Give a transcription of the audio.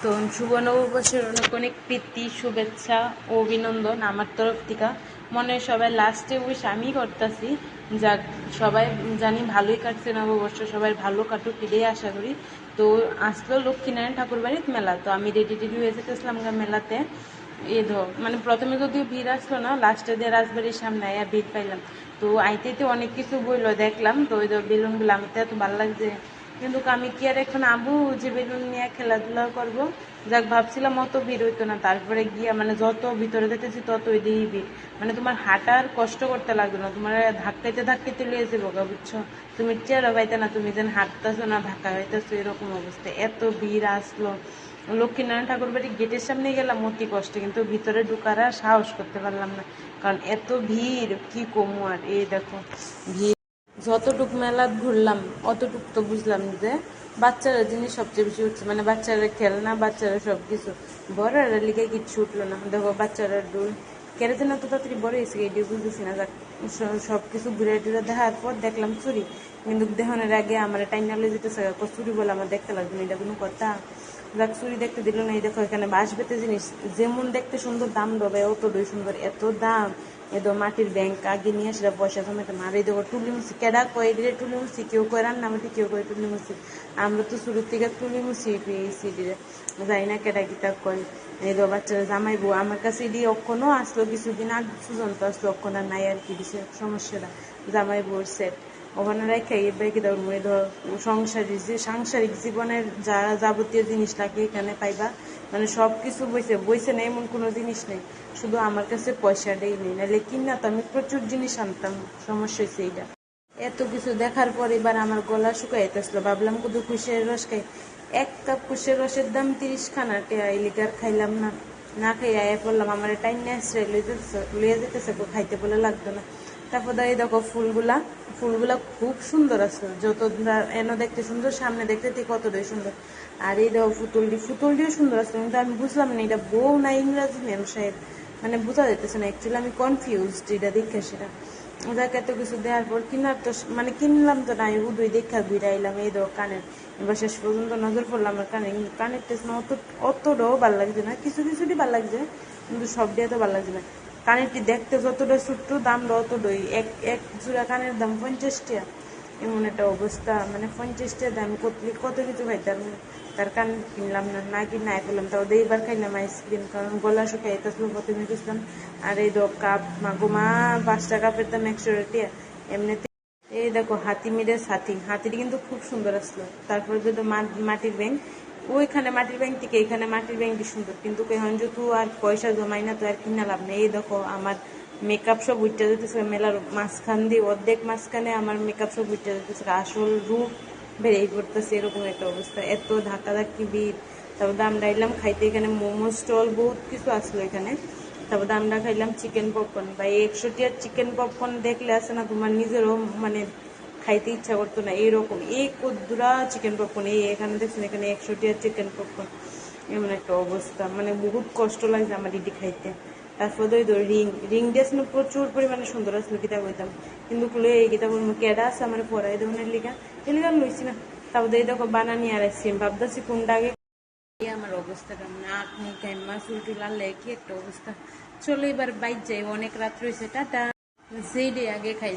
তো শুভ নববর্ষের অনেক অনেক প্রীতি শুভেচ্ছা ও অভিনন্দন আমার তরফ থেকে। মনে হয় সবাই লাস্টে উইশ আমি করতেছি, যাক সবাই জানি ভালোই কাটছে নববর্ষ, সবাই ভালো কাটুক এটাই আশা করি। তো আসলো লক্ষ্মীনারায়ণ ঠাকুর বাড়ির মেলা, তো আমি রেডি টেডি হয়ে যেতেছিলাম মেলাতে। মানে প্রথমে যদিও ভিড় আসলো না, লাস্টে দিয়ে রাজবাড়ির সামনে আয়া ভিড় পাইলাম। তো আইতে অনেক কিছু বইলো দেখলাম, তো ওই বেলুনগুলো আমি তো এত ভালো লাগছে, কিন্তু আমি কি আর এখন আবু যে বেলুন নিয়ে খেলাধুলা করব। যাক ভাবছিলাম অত ভিড় হইতো না, তারপরে গিয়া মানে যত ভিতরে যেতেছি তত ওইদিকেই ভিড়। মানে তোমার হাঁটার কষ্ট করতে লাগবে না, তোমার ধাক্কাইতে ধাক্কাইতে লিয়ে যাবো গা, বুঝছো? তুমি চেয়ারও পাইতে না, তুমি যেন হাঁটতেছো না ধাক্কা হইতেছো, এরকম অবস্থা। এত ভিড় আসলো। লক্ষ্মীনারায়ণ ঠাকুর বাড়ির গেটের সামনে গেলাম অতি কষ্টে, কিন্তু ভিতরে ঢুকার আর সাহস করতে পারলাম না, কারণ এত ভিড় কি কমু আর। এই দেখো ভিড়, যতটুক মেলা ঘুরলাম অতটুক তো বুঝলাম যে বাচ্চারা জিনিস সবচেয়ে বেশি উঠছে, মানে বাচ্চারা খেলনা, বাচ্চারা সব কিছু। বড়রা লিগে কিচ্ছু উঠলো না। দেখো বাচ্চারা ডুল কেড়ে যেন তো তাড়াতাড়ি বড় হয়েছে এটিও বুঝতেছি না। যাক সব কিছু ঘুরে টুরে দেখার পর দেখলাম চুরি, কিন্তু দেখানোর আগে আমার টাইনা লয়ে যেতেছে চুরি বলে আমার দেখতে লাগবে না, এটা কোনো কথা? যাক চুরি দেখতে দিল না। এই দেখো এখানে বাঁশ বেতে জিনিস যেমন দেখতে সুন্দর, দাম ডবে অতটাই সুন্দর, এত দাম। এদো মাটির ব্যাংক আগে নিয়ে সেটা পয়সা জমাতে মারে দেবো। টুলি মুসি কেডা কয়ে দিলে টুলি মুসি, কেউ কয় রান্নামাটি, কেউ কয় টুলি মুসি। আমরা তো শুরুর থেকে টুলি মুসি পেয়েছি দিলে, যাই না কেডা কিতা কয়। এই দো বাচ্চারা জামাইবো আমার কাছে এটি অক্ষণও আসলো, কিছুদিন আগ পর্যন্ত আসলো, অক্ষণ আর নাই আর কি দিছে সমস্যাটা। জামাইবোর সেট ওখানে রেখে বেঁকে দেওয়ার মনে ধর সাংসারিক জীবনের যা যাবতীয় জিনিস লাগে এখানে পাইবা। মানে সব কিছু বইছে বইছে না এমন কোনো জিনিস নেই, শুধু আমার কাছে পয়সাটাই নেই, নাহলে কিনা তো আমি প্রচুর জিনিস আনতাম। সমস্যা হয়েছে এইটা। এত কিছু দেখার পর এবার আমার গলা শুকাইতেছিল, ভাবলাম কত কুশের রস খাই। 1 কাপ কুশের রসের দাম 30 খানা টেয়া, এই লিটার খাইলাম না। না খাই আয়া পড়লাম, আমার টাইম নেসরে লইয়া যেতেছে, খাইতে বলে লাগতো না। তারপর এই দেখো ফুলগুলা, ফুলগুলা খুব সুন্দর আছে, যত এনো দেখতে সুন্দর, সামনে দেখতে ঠিক কতটাই সুন্দর। আর এই দেখো ফুতুলটিও সুন্দর আছে, কিন্তু আমি বুঝলাম না এটা বউ না ইংরাজি মেম সাহেব, মানে বোঝা যাইতেছে না। অ্যাকচুয়ালি আমি কনফিউজড এটা দেখে সেটা। যাকে এত কিছু দেওয়ার পর কিনার তো মানে কিনলাম তো না, উদয় দেখা ঘুরাইলাম। এই দেখো কানের, এবার শেষ পর্যন্ত নজর পড়লাম আমার কানে, কিন্তু কানের টেস্ট না অতটাও ভালো লাগছে না, কিছু কিছুটি ভালো লাগছে, কিন্তু সব দিয়ে তো ভালো লাগছে না। কানেরটি দেখতে যতটা ছোট্ট, দামটা অতটাই। এক এক জোড়া কানের দাম 50 টাকা, এমন একটা অবস্থা। মানে 50 টাকা দাম কত কিছু খাইতাম, তার কান কিনলাম না, না কিনে নাই পেলাম। তাও এইবার খাইলাম আইসক্রিম, কারণ গলা শুকাই তাছলো প্রথমে গেছিলাম। আর এই কাপ মাগো মা, 5টা কাপের দাম 100 টাকা এমনিতে। এই দেখো হাতিমিরের হাতিটি কিন্তু খুব সুন্দর আসলো। তারপরে যদি মাটির ব্যাংক, ওইখানে মাটির ব্যাংক থেকে এখানে মাটির ব্যাংকটি সুন্দর, কিন্তু এখন যেহেতু আর পয়সা জমাই না, তো আর কিনা লাভ নেই। এই দেখো আমার মেকআপ সব উঠতে যেতেছে মেলার মাঝখান দিয়ে, অর্ধেক মাঝখানে আমার মেকআপ সব উঠতে যেতেছে, আসল রূপ বেড়েই পড়তেছে, এরকম একটা অবস্থা। এত ধাক্কি ভিড়। তারপর দাম ডাইলাম খাইতে, এখানে মোমো স্টল বহুত কিছু আসলো এখানে। তারপর দামটা খাইলাম চিকেন পপকর্ন, বা 100 টাকার চিকেন পপকর্ন দেখলে আছে না তোমার নিজেরও মানে খাইতে ইচ্ছা করতো না, এইরকম এই কদ্দুরা চিকেন পপকর্ন। এই এখানে দেখছেন, এখানে 100 টাকার চিকেন পপকর্ন, এমন একটা অবস্থা। মানে বহুত কষ্ট লাগছে আমার এটি খাইতে। তারপর ওই তো রিং দিয়ে আসলে প্রচুর পরিমাণে সুন্দর আসলো, কিতাব হইতাম, কিন্তু এই কিতাব কেডা আছে আমার পড়াই ধরনের লিখা, এই লিখা লইছি না। তারপর এই দেখো বানানি আর আসছি, ভাবতেছি কোনটা আগে। আমার অবস্থাটা নাক মুখ ঘাইমা চুল টুল আনলে কি একটা অবস্থা। চলো এবার বাইর যাই, অনেক রাত রয়েছে, টাটা। যেই ডে আগে খাই।